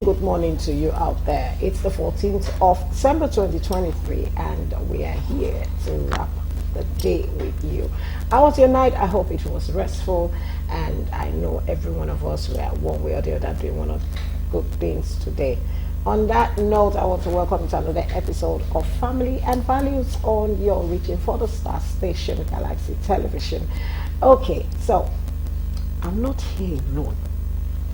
Good morning to you out there. It's the 14th of December 2023, and we are here to wrap the day with you. How was your night? I hope it was restful, and I know every one of us were one way or the other doing one of good things today. On that note, I want to welcome you to another episode of Family and Values on your Reaching for the Star station, Galaxy Television. Okay, so I'm not here alone.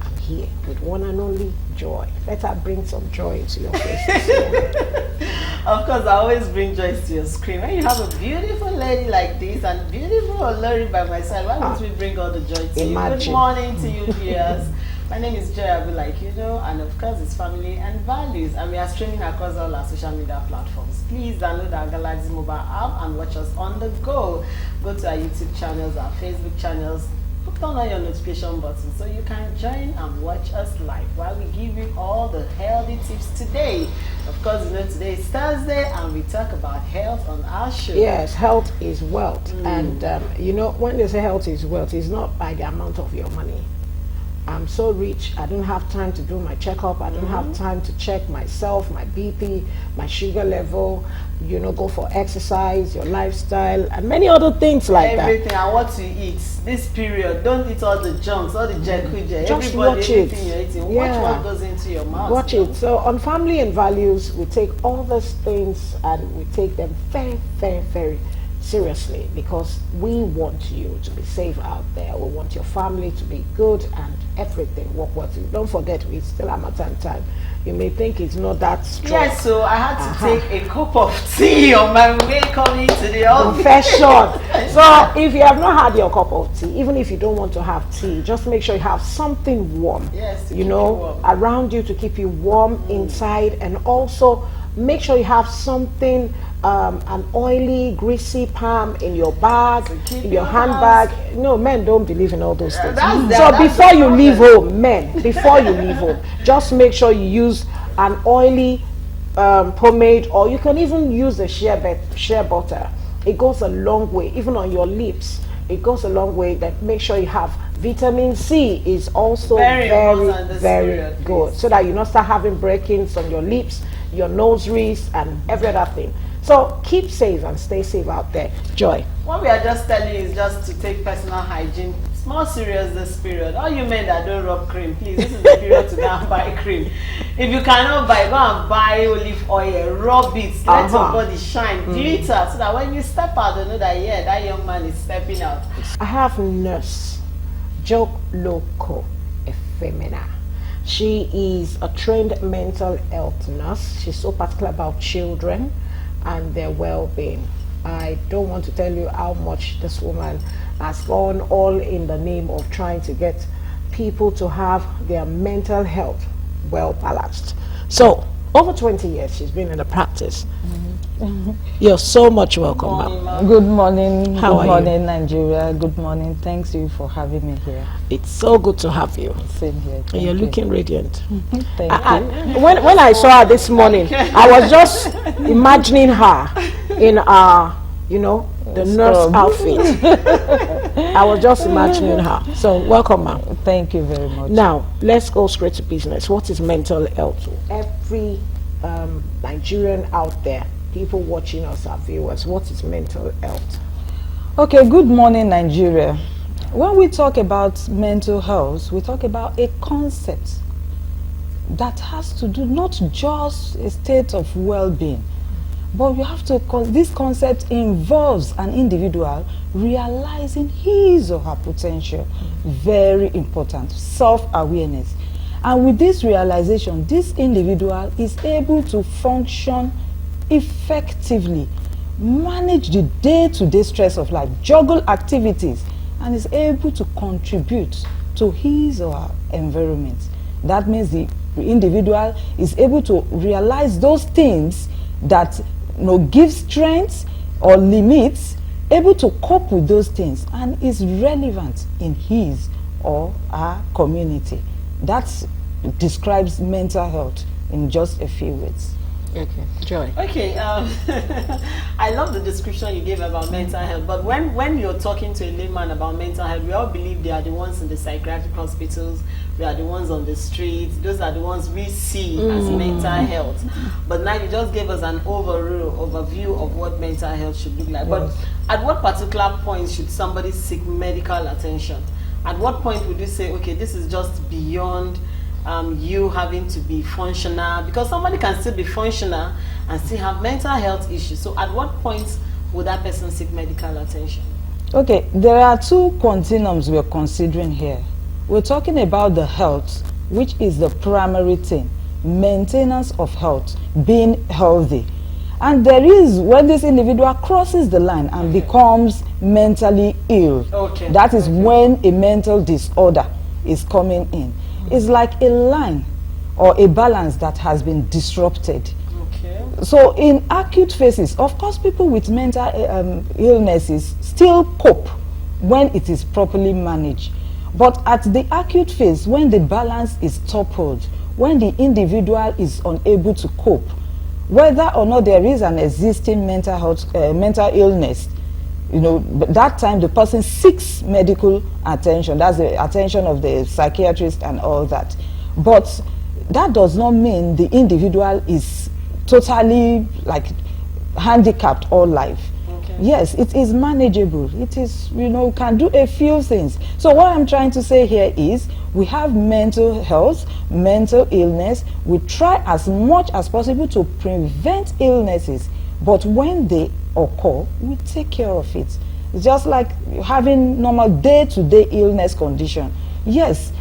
I'm here with one and only Joy. Let her bring some joy into your face. Of course, I always bring joy to your screen. When you have a beautiful lady like this and beautiful Olori by my side, why won't we bring all the joy to you? Good morning to you, dears. My name is Joy Abu, like you know, and of course it's Family and Values, and we are streaming across all our social media platforms. Please download our Galaxy mobile app and watch us on the go. Go to our YouTube channels, our Facebook channels. Put on your notification button so you can join and watch us live while we give you all the healthy tips today. Of course, you know today is Thursday and we talk about health on our show. Yes, health is wealth. And you know, when they say health is wealth, it's not by the amount of your money. I'm so rich, I don't have time to do my checkup, I don't have time to check myself, my BP, my sugar level, you know, go for exercise, your lifestyle, and many other things like Everything and what you eat. This period, don't eat all the junks, all the jekuje. Just Everybody, watch everything it. you're eating. Yeah. Watch what goes into your mouth. Watch it. So on Family and Values, we take all those things and we take them very, very, very seriously, because we want you to be safe out there. We want your family to be good and everything work well. Don't forget, it's still Harmattan time. You may think it's not that strong. Yes, so I had to take a cup of tea on my way coming to the office. Confession. So if you have not had your cup of tea, even if you don't want to have tea, just make sure you have something warm. Yes, you know, warm around you to keep you warm inside, and also make sure you have something, an oily, greasy palm in your bag, in your handbag. No, men don't believe in all those things. So before you leave home, men, before you leave home, just make sure you use an oily pomade, or you can even use the shea butter. It goes a long way, even on your lips. It goes a long way. That make sure you have vitamin C is also very good, so that you not start having breakings on your lips, your nostrils, and every other thing. So keep safe and stay safe out there. Joy. What we are just telling you is just to take personal hygiene more serious this period. All you men that don't rub cream, please, this is the period to go and buy cream. If you cannot buy, go and buy olive oil, rub it, let your body shine, glitter, so that when you step out, you know that, yeah, that young man is stepping out. I have nurse Joke Loco Efemina. She is a trained mental health nurse. She's so particular about children and their well-being. I don't want to tell you how much this woman has gone all in the name of trying to get people to have their mental health well balanced. So over 20 years she's been in the practice. You're so much welcome, ma'am. Good morning. How good are morning, you? Nigeria. Good morning. Thanks you for having me here. It's so good to have you. Same here. And you're looking radiant. Thank you. When I saw her this morning, I was just imagining her in you know, the nurse outfit. I was just imagining her. So welcome, ma'am. Thank you very much. Now let's go straight to business. What is mental health? Every Nigerian out there, people watching us, our viewers, what is mental health? Okay, good morning, Nigeria. When we talk about mental health, we talk about a concept that has to do not just a state of well-being, but you have to, this concept involves an individual realizing his or her potential. Very important, self-awareness. And with this realization, this individual is able to function effectively, manage the day-to-day stress of life, juggle activities, and is able to contribute to his or her environment. That means the individual is able to realize those things that give strength or limits, able to cope with those things, and is relevant in his or her community. That describes mental health in just a few words. Okay, Joy. Okay, I love the description you gave about mental health, but when you're talking to a layman about mental health, we all believe they are the ones in the psychiatric hospitals, we are the ones on the streets, those are the ones we see as mental health. But now you just gave us an overview of what mental health should look like. But at what particular point should somebody seek medical attention? At what point would you say, okay, this is just beyond you having to be functional? Because somebody can still be functional and still have mental health issues. So at what point would that person seek medical attention? Okay, there are two continuums we're considering here. We're talking about the health, which is the primary thing, maintenance of health, being healthy. And there is when this individual crosses the line and becomes mentally ill. Okay. That is when a mental disorder is coming in. It's like a line or a balance that has been disrupted. Okay. So in acute phases, of course, people with mental illnesses still cope when it is properly managed. But at the acute phase, when the balance is toppled, when the individual is unable to cope, whether or not there is an existing mental health, mental illness, you know, that time the person seeks medical attention. That's the attention of the psychiatrist and all that. But that does not mean the individual is totally like handicapped all life. Okay. Yes, it is manageable. It is, you know, can do a few things. So what I'm trying to say here is we have mental health, mental illness. We try as much as possible to prevent illnesses, but when they occur, we take care of it. It's just like having normal day-to-day illness condition. Yes,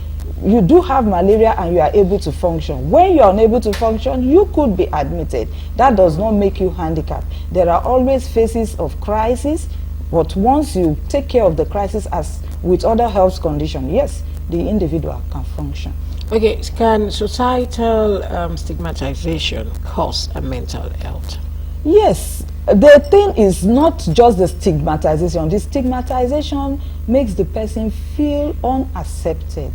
you do have malaria and you are able to function. When you are unable to function, you could be admitted. That does not make you handicapped. There are always phases of crisis, but once you take care of the crisis as with other health conditions, yes, the individual can function. Okay, can societal stigmatization cause a mental health? Yes, the thing is not just the stigmatization. The stigmatization makes the person feel unaccepted,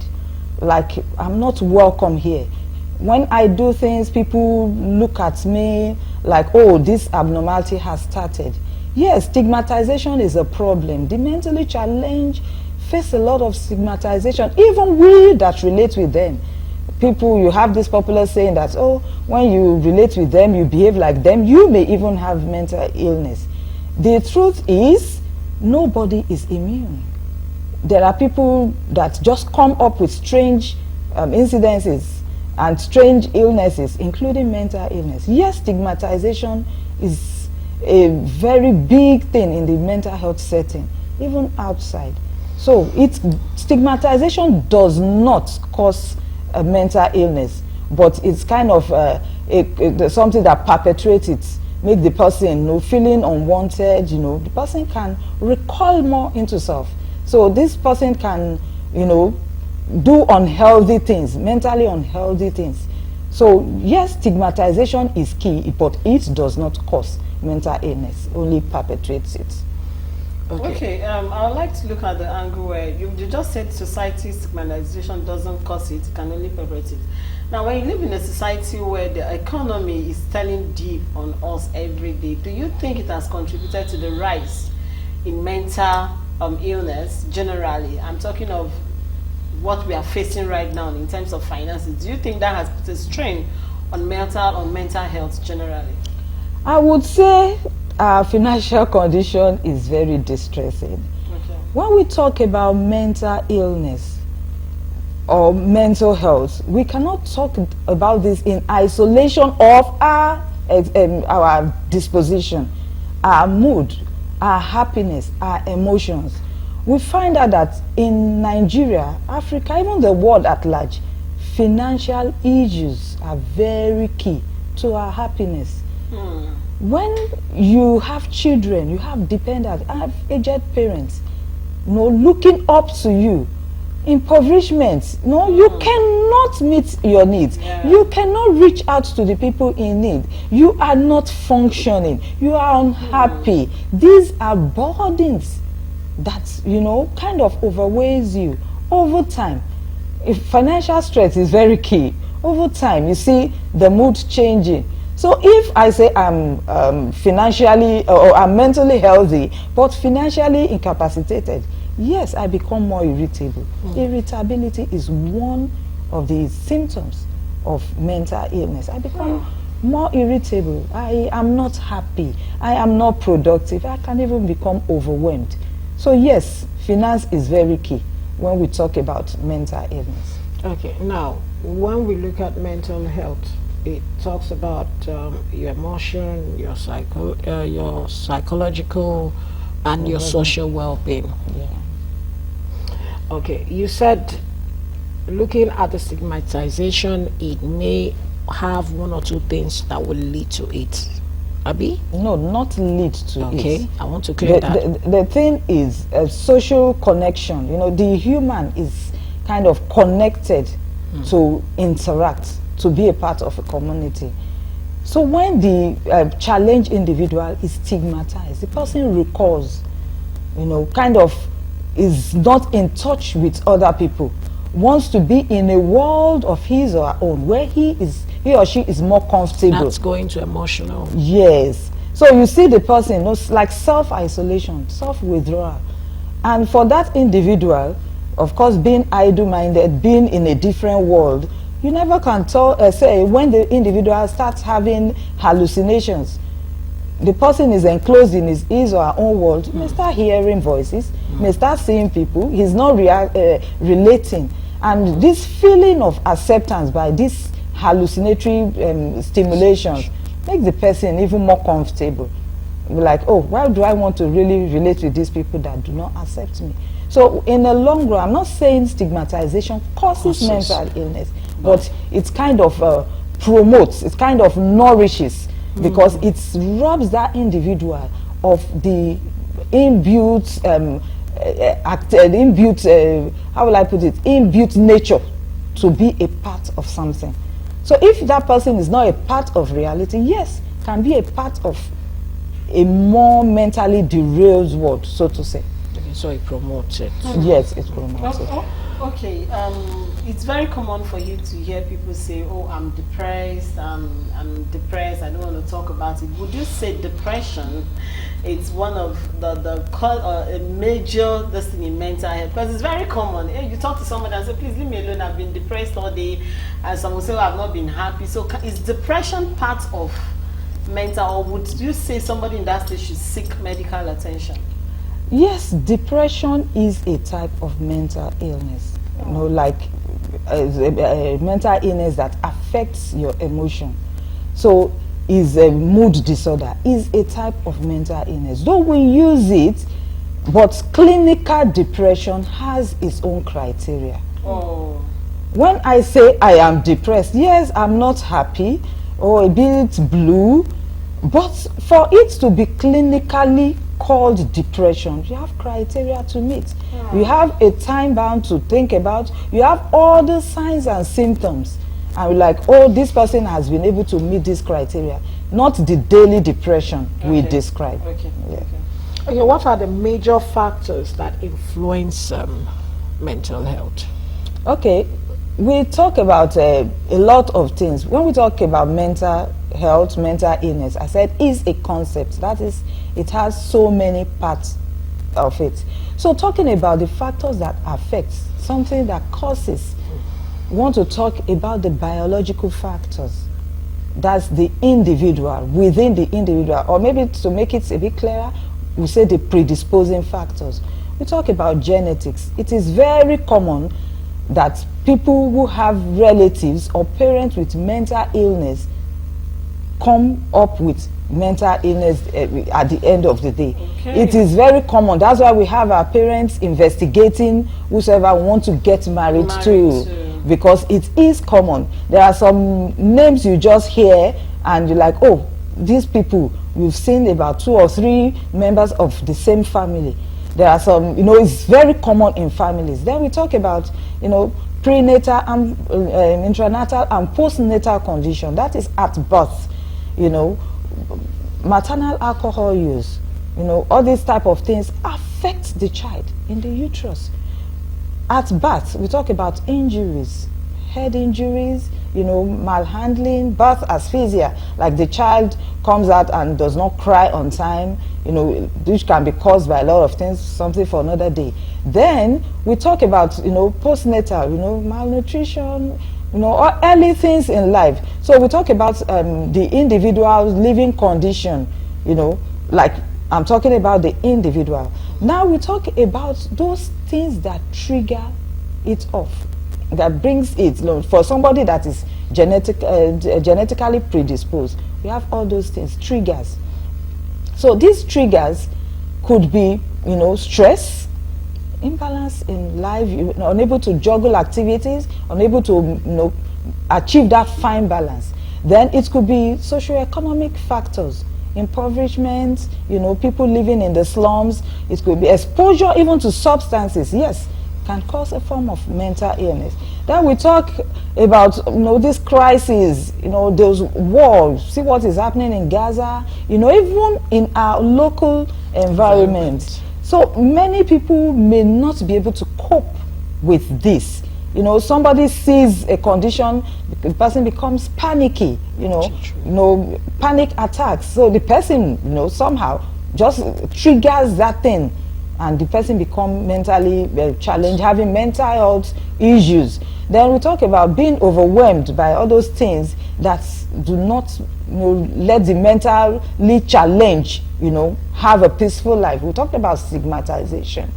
like I'm not welcome here. When I do things, people look at me like, oh, this abnormality has started. Yes, stigmatization is a problem. The mentally challenged face a lot of stigmatization, even we that relate with them. People, you have this popular saying that, oh, when you relate with them, you behave like them, you may even have mental illness. The truth is, nobody is immune. There are people that just come up with strange incidences and strange illnesses, including mental illness. Yes, stigmatization is a very big thing in the mental health setting, even outside. So stigmatization does not cause a mental illness, but it's kind of something that perpetuates it, make the person, you know, feeling unwanted. You know, the person can recoil more into self. So this person can, you know, do unhealthy things, mentally unhealthy things. So yes, stigmatization is key, but it does not cause mental illness, only perpetuates it. Okay, I would like to look at the angle where you just said society stigmatization doesn't cause it, can only perpetuate it. Now, when you live in a society where the economy is telling deep on us every day, do you think it has contributed to the rise in mental illness generally? I'm talking of what we are facing right now in terms of finances. Do you think that has put a strain on mental health generally? I would say our financial condition is very distressing. Okay. When we talk about mental illness or mental health, we cannot talk about this in isolation of our disposition, our mood, our happiness, our emotions. We find out that in Nigeria, Africa, even the world at large, financial issues are very key to our happiness. When you have children, you have dependents, have aged parents, you know, looking up to you, impoverishment, you know, you cannot meet your needs. Yeah. You cannot reach out to the people in need. You are not functioning. You are unhappy. These are burdens that, you know, kind of overweighs you over time. If financial stress is very key, over time you see the mood changing. So if I say I'm financially or I'm mentally healthy but financially incapacitated, yes, I become more irritable. Irritability is one of the symptoms of mental illness. I become more irritable. I am not happy. I am not productive. I can even become overwhelmed. So yes, finance is very key when we talk about mental illness. Okay, now when we look at mental health, it talks about your emotion, your psychological, and your social well-being. Yeah. Okay, you said looking at the stigmatization, it may have one or two things that will lead to it. Abi? No, not lead to it. Okay, I want to clear that. The thing is a social connection. You know, the human is kind of connected to interact, to be a part of a community. So when the challenged individual is stigmatized, the person recalls, you know, kind of is not in touch with other people, wants to be in a world of his or her own where he or she is more comfortable. That's going to emotional. Yes. So you see the person, you know, like self-isolation, self-withdrawal. And for that individual, of course, being idle-minded, being in a different world, you never can tell, say, when the individual starts having hallucinations, the person is enclosed in his or her own world, he may start hearing voices, may start seeing people, he's not relating. And this feeling of acceptance by these hallucinatory stimulations makes the person even more comfortable. Like, oh, why do I want to really relate with these people that do not accept me? So in the long run, I'm not saying stigmatization causes mental illness, but it kind of promotes, it kind of nourishes, because it robs that individual of the inbuilt, how will I put it, inbuilt nature to be a part of something. So if that person is not a part of reality, yes, can be a part of a more mentally derailed world, so to say. So it promotes it. Yes, it promotes it. Okay, it's very common for you to hear people say, oh, I'm depressed, I'm depressed, I don't want to talk about it. Would you say depression is one of a major thing in mental health? Because it's very common. You talk to someone and say, please leave me alone, I've been depressed all day, and someone say, oh, I've not been happy. So is depression part of mental, or would you say somebody in that stage should seek medical attention? Yes, depression is a type of mental illness. You know, like a mental illness that affects your emotion. So is a mood disorder, is a type of mental illness. Though we use it, but clinical depression has its own criteria. Oh. When I say I am depressed, yes, I'm not happy or a bit blue, but for it to be clinically called depression, you have criteria to meet. You have a time bound to think about. You have all the signs and symptoms, and we're like, oh, this person has been able to meet this criteria, not the daily depression we describe. Okay. Yeah. Okay, what are the major factors that influence mental health? Okay, we talk about a lot of things. When we talk about mental health, mental illness, I said is a concept. That is, it has so many parts of it. So talking about the factors that affect, something that causes, we want to talk about the biological factors. That's the individual, within the individual, or maybe to make it a bit clearer, we say the predisposing factors. We talk about genetics. It is very common that people who have relatives or parents with mental illness come up with mental illness at the end of the day. Okay. It is very common. That's why we have our parents investigating whosoever want to get married to, because it is common. There are some names you just hear and you're like, oh, these people, we've seen about 2 or 3 members of the same family. There are some, you know, it's very common in families. Then we talk about, you know, prenatal and intranatal and postnatal condition. That is at birth, you know, maternal alcohol use, you know, all these type of things affect the child in the uterus. At birth, we talk about injuries, head injuries, you know, malhandling, birth asphyxia, like the child comes out and does not cry on time, you know, which can be caused by a lot of things, something for another day. Then we talk about, you know, postnatal, you know, malnutrition, you know, or early things in life. So we talk about the individual's living condition, you know, like I'm talking about the individual. Now we talk about those things that trigger it off, that brings it, you know, for somebody that is genetically predisposed. We have all those things, triggers. So these triggers could be, you know, stress, imbalance in life, you're unable to juggle activities, unable to, you know, achieve that fine balance. Then it could be socioeconomic factors, impoverishment, you know, people living in the slums. It could be exposure even to substances, yes, can cause a form of mental illness. Then we talk about, you know, this crisis, you know, those wars, see what is happening in Gaza, you know, even in our local environment. So many people may not be able to cope with this. You know, somebody sees a condition, the person becomes panicky, you know, panic attacks. So the person, you know, somehow just triggers that thing, and the person becomes mentally challenged, having mental health issues. Then we talk about being overwhelmed by all those things that do not, you know, let the mentally challenged, you know, have a peaceful life. We talked about stigmatization.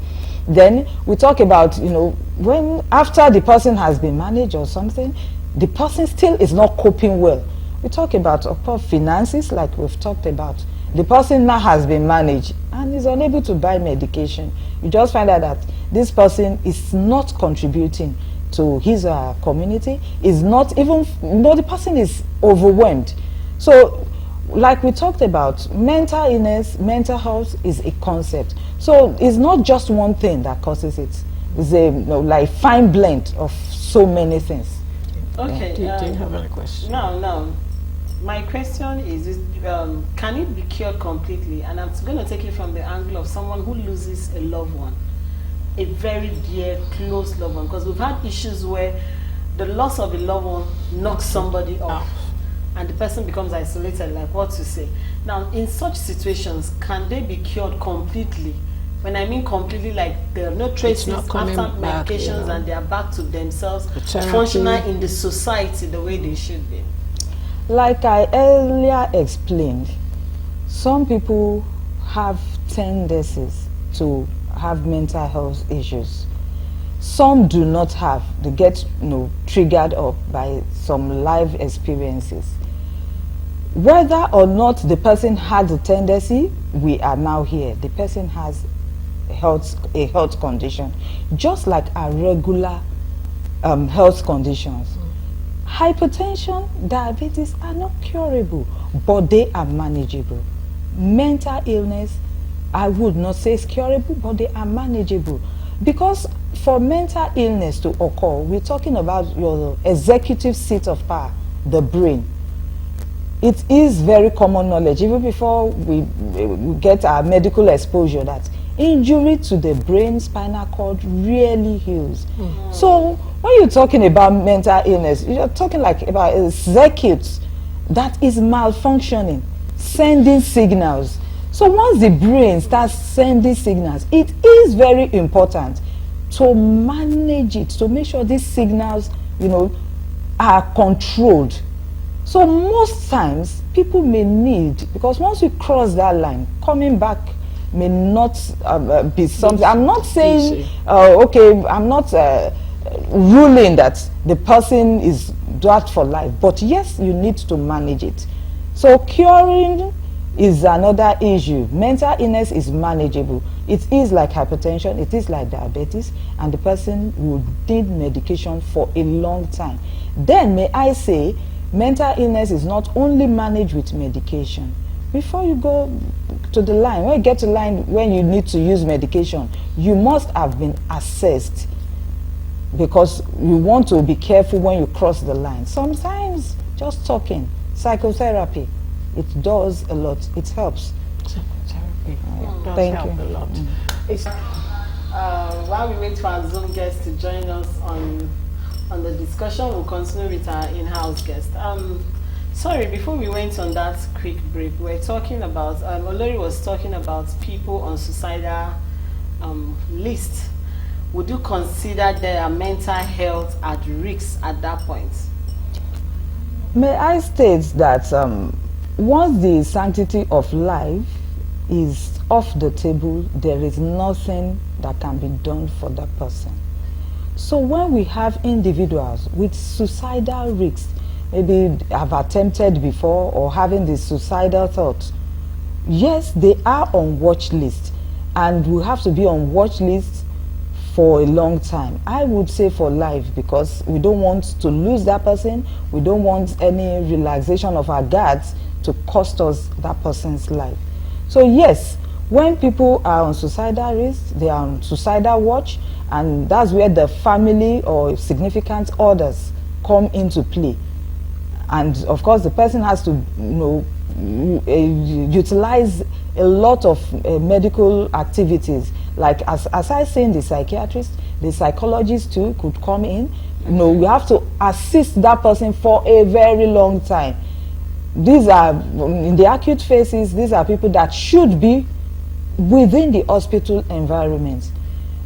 Then we talk about, you know, when after the person has been managed or something, the person still is not coping well. We talk about, of course, finances, like we've talked about. The person now has been managed and is unable to buy medication. You just find out that this person is not contributing to his community, is not even, you know, the person is overwhelmed. So, like we talked about, mental illness, mental health is a concept. So it's not just one thing that causes it. It's a, you know, like fine blend of so many things. Okay. Yeah. Do you have any question? No. My question is, can it be cured completely? And I'm going to take it from the angle of someone who loses a loved one, a very dear, close loved one. Because we've had issues where the loss of a loved one knocks somebody off, and the person becomes isolated, like what to say. Now, in such situations, can they be cured completely? When I mean completely, like there are no traces after medications, you know, and they are back to themselves, functional in the society the way they should be. Like I earlier explained, some people have tendencies to have mental health issues. Some do not have. They get, you know, triggered up by some life experiences. Whether or not the person had the tendency, we are now here. The person has a health condition, just like our regular health conditions. Hypertension, diabetes are not curable, but they are manageable. Mental illness, I would not say is curable, but they are manageable. Because for mental illness to occur, we're talking about your executive seat of power, the brain. It is very common knowledge, even before we get our medical exposure, that injury to the brain, spinal cord rarely heals. So when you're talking about mental illness, you're talking like about a circuit that is malfunctioning, sending signals. So once the brain starts sending signals, it is very important to manage it, to make sure these signals, you know, are controlled. So most times people may need, because once we cross that line, coming back may not be something. I'm not saying, okay, I'm not ruling that the person is that for life, but yes, you need to manage it. So curing is another issue. Mental illness is manageable. It is like hypertension, it is like diabetes, and the person would need medication for a long time. Then may I say, mental illness is not only managed with medication. Before you go to the line, when you get to the line when you need to use medication, you must have been assessed, because you want to be careful when you cross the line. Sometimes just talking, psychotherapy, it does a lot. It helps. Psychotherapy does Thank help you. a lot. While we wait for our Zoom guests to join us on the discussion. discussion will continue with our in-house guest. Sorry, before we went on that quick break, we were talking about, Olori was talking about people on suicidal list. Would you consider their mental health at risk at that point? May I state that once the sanctity of life is off the table, there is nothing that can be done for that person. So when we have individuals with suicidal risks, maybe have attempted before or having the suicidal thoughts, yes, they are on watch list, and we have to be on watch list for a long time. I would say for life, because we don't want to lose that person. We don't want any relaxation of our guards to cost us that person's life. So yes, when people are on suicidal risk, they are on suicidal watch, and that's where the family or significant others come into play. And of course, the person has to, utilize a lot of medical activities. Like as I say, the psychiatrist, the psychologist too could come in. We have to assist that person for a very long time. These are, in the acute phases, these are people that should be within the hospital environment.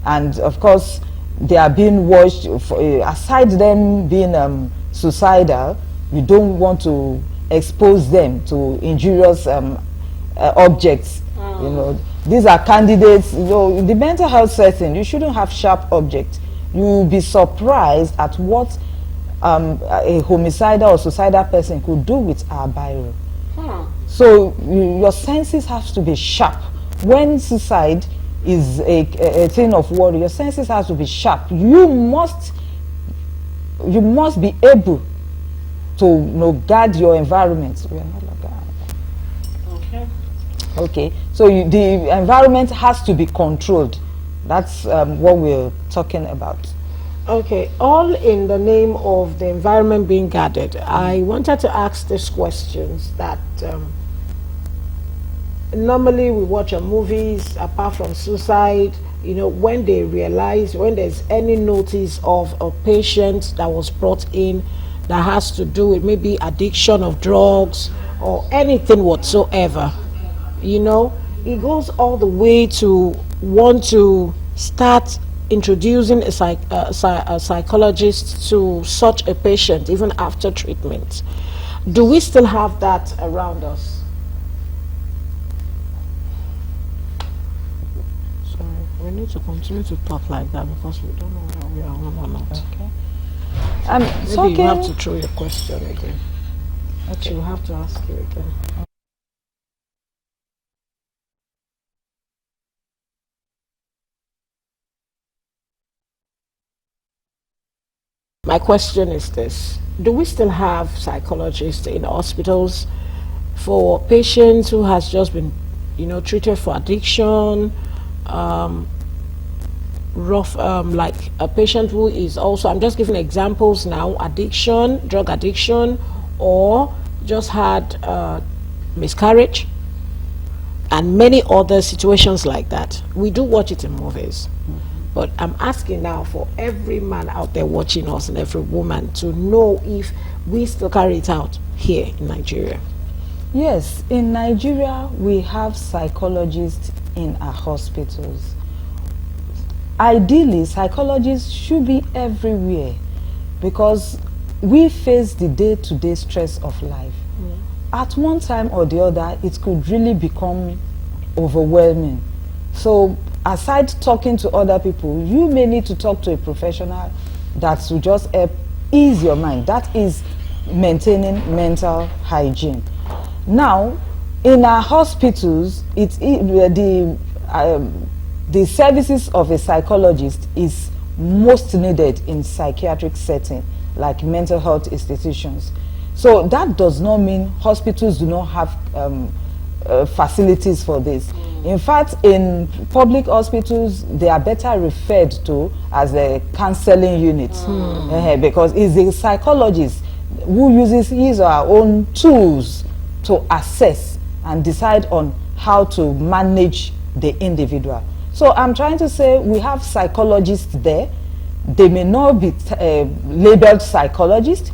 And of course, they are being watched. Aside them being suicidal, we don't want to expose them to injurious objects. These are candidates. In the mental health setting, you shouldn't have sharp objects. You will be surprised at what a homicidal or suicidal person could do with our biro. So your senses have to be sharp. When suicide is a thing of worry, your senses have to be sharp. You must be able to guard your environment. We are not like that. Okay. So the environment has to be controlled. That's what we're talking about. Okay, all in the name of the environment being guarded. I wanted to ask these questions that normally we watch on movies, apart from suicide, when they realize, when there's any notice of a patient that was brought in that has to do with maybe addiction of drugs or anything whatsoever, it goes all the way to want to start introducing a psychologist to such a patient even after treatment. Do we still have that around us? Sorry, we need to continue to talk like that because we don't know whether we are on or not. Okay. Maybe you have to throw your question again. Okay. You'll have to ask you again. My question is this: do we still have psychologists in hospitals for patients who has just been, treated for addiction, like a patient who is also, I'm just giving examples now, addiction, drug addiction, or just had miscarriage, and many other situations like that? We do watch it in movies. But I'm asking now for every man out there watching us and every woman to know if we still carry it out here in Nigeria. Yes, in Nigeria we have psychologists in our hospitals. Ideally, psychologists should be everywhere because we face the day-to-day stress of life. At one time or the other, it could really become overwhelming. So aside talking to other people, you may need to talk to a professional that will just help ease your mind. That is maintaining mental hygiene. Now, in our hospitals, the services of a psychologist is most needed in psychiatric setting, like mental health institutions. So that does not mean hospitals do not have facilities for this. In fact, in public hospitals, they are better referred to as a counseling unit because it's a psychologist who uses his or her own tools to assess and decide on how to manage the individual. So I'm trying to say we have psychologists there, They may not be labeled psychologists.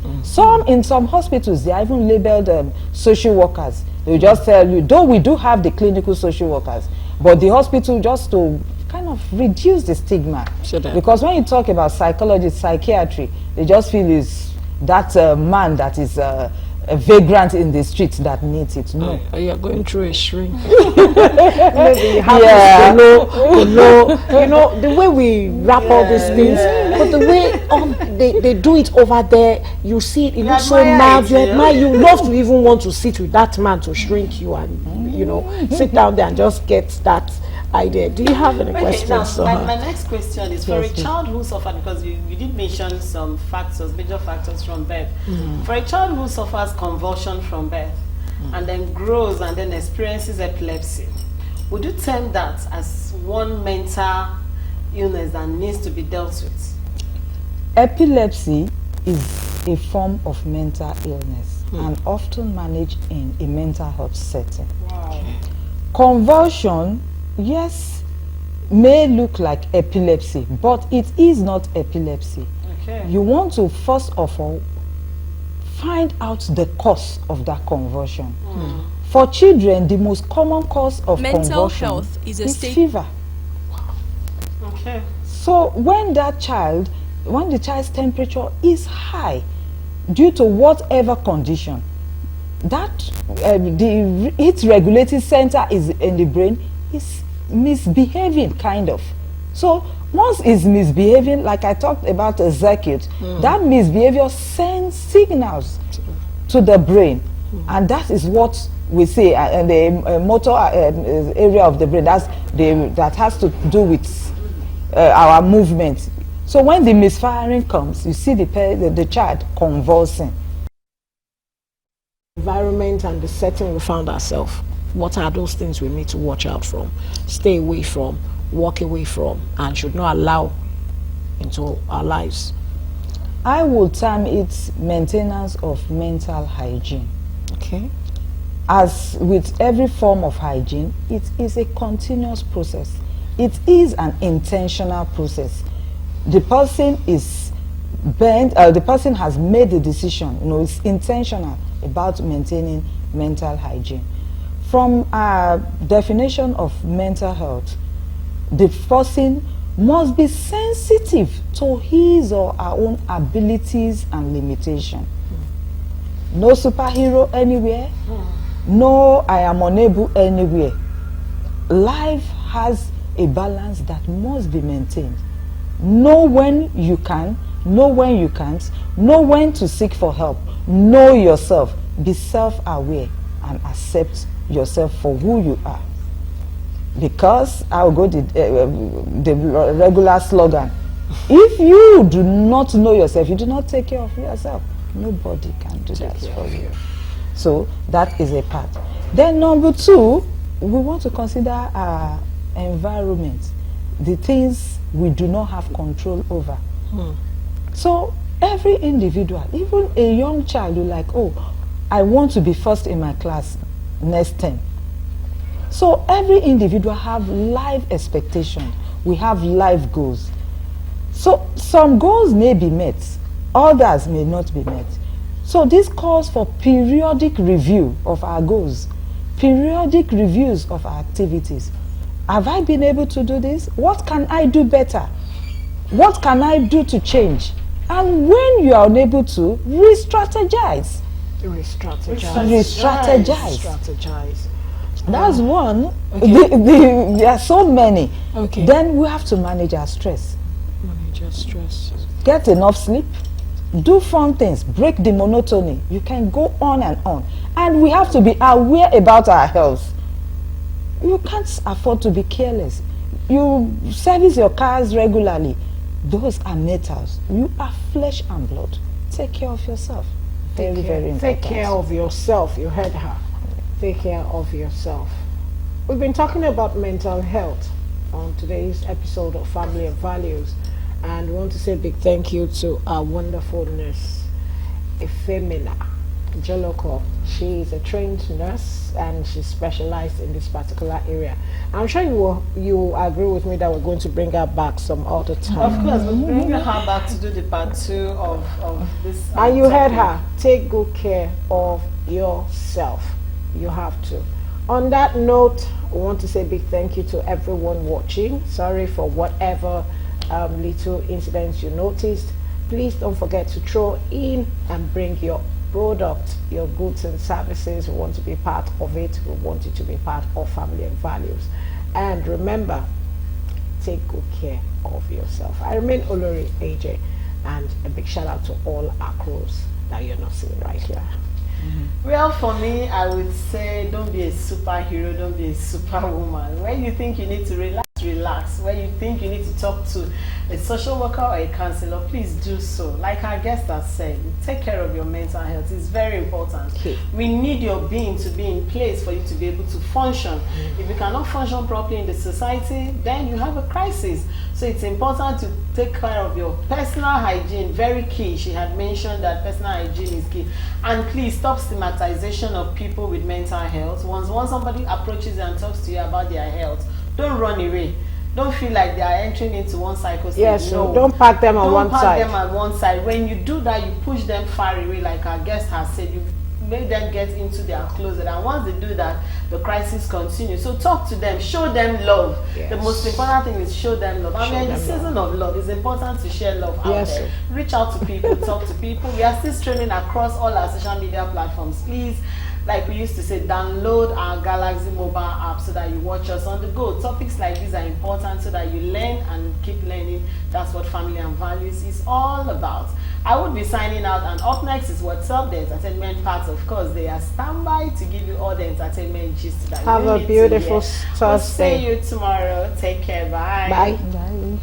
In some hospitals, they are even labeled social workers. They just tell you, though we do have the clinical social workers, but the hospital, just to kind of reduce the stigma. Because when you talk about psychology, psychiatry, they just feel is that man that is a vagrant in the streets that needs it. No. You're going through a shrink. Maybe you have you know, the way we wrap all these things, but the way they do it over there, you see it looks so mild. You love to even want to sit with that man to shrink you and, you know, sit down there and just get that idea. Do you have any questions? Now, my next question is for a child who suffered, because you did mention some factors, major factors from birth. For a child who suffers convulsion from birth and then grows and then experiences epilepsy, would you term that as one mental illness that needs to be dealt with? Epilepsy is a form of mental illness and often managed in a mental health setting. Wow. Convulsion, yes, may look like epilepsy, but it is not epilepsy. Okay. You want to first of all find out the cause of that convulsion. For children, the most common cause of mental convulsion health is a state fever. Okay. So when the child's temperature is high due to whatever condition, that the heat regulating center is in the brain is misbehaving, kind of. So once it's misbehaving, like I talked about a circuit, that misbehavior sends signals to the brain, and that is what we say in the motor area of the brain. That has to do with our movement. So when the misfiring comes, you see the child convulsing. Environment and the setting we found ourselves. What are those things we need to watch out from, stay away from, walk away from, and should not allow into our lives? I will term it maintenance of mental hygiene. Okay. As with every form of hygiene, it is a continuous process. It is an intentional process. The person is bent, the person has made the decision, it's intentional about maintaining mental hygiene. From our definition of mental health, the person must be sensitive to his or her own abilities and limitations. No superhero anywhere. No, I am unable anywhere. Life has a balance that must be maintained. Know when you can, know when you can't, know when to seek for help. Know yourself, be self-aware, and accept yourself for who you are. Because I'll go the regular slogan: if you do not know yourself, you do not take care of yourself, nobody can do that for you. So that is a part. Then number two, we want to consider our environment, the things we do not have control over. So every individual, even a young child, will like, oh, I want to be first in my class next term. So every individual have life expectation. We have life goals. So some goals may be met, others may not be met. So this calls for periodic review of our goals, periodic reviews of our activities. Have I been able to do this? What can I do better? What can I do to change? And when you are unable to, re-strategize. Re-strategize. That's one. Okay. There are so many. Okay. Then we have to manage our stress. Manage your stress. Get enough sleep. Do fun things. Break the monotony. You can go on and on. And we have to be aware about our health. You can't afford to be careless. You service your cars regularly. Those are metals. You are flesh and blood. Take care of yourself. Very important. Take care of yourself. You heard her. Take care of yourself. We've been talking about mental health on today's episode of Family and Values, and we want to say a big thank you to our wonderful nurse, Efemina. Joloko. She is a trained nurse and she's specialized in this particular area. I'm sure you agree with me that we're going to bring her back some other time. Of course, we'll bring her back to do the part 2 of this. And you heard her. Take good care of yourself. You have to. On that note, we want to say a big thank you to everyone watching. Sorry for whatever little incidents you noticed. Please don't forget to throw in and bring your product, your goods and services. We want to be part of it. We want it to be part of Family and Values. And remember, take good care of yourself. I remain Olori AJ, and a big shout out to all our crews that you're not seeing right here. Well, for me, I would say don't be a superhero, don't be a superwoman. When you think you need to relax. When you think you need to talk to a social worker or a counselor, please do so. Like our guest has said, take care of your mental health. It's very important. Okay. We need your being to be in place for you to be able to function. If you cannot function properly in the society, then you have a crisis. So it's important to take care of your personal hygiene, very key. She had mentioned that personal hygiene is key. And please stop stigmatization of people with mental health. Once somebody approaches you and talks to you about their health, don't run away. Don't feel like they are entering into one cycle. Yes, no. so don't pack them on one side. Don't pack them on one side. When you do that, you push them far away, like our guest has said. You make them get into their closet, and once they do that, the crisis continues. So talk to them, show them love. Yes. The most important thing is show them love. I mean, in the season of love, it's important to share love out there. Reach out to people, talk to people. We are still streaming across all our social media platforms. Please, like we used to say, download our Galaxy mobile app so that you watch us on the go. Topics like these are important so that you learn and keep learning. That's what Family and Values is all about. I would be signing out, and up next is What's Up, the entertainment part. Of course, they are standby to give you all the entertainment gist that Have you a need beautiful to hear. Thursday. We'll see you tomorrow. Take care. Bye. Bye. Bye.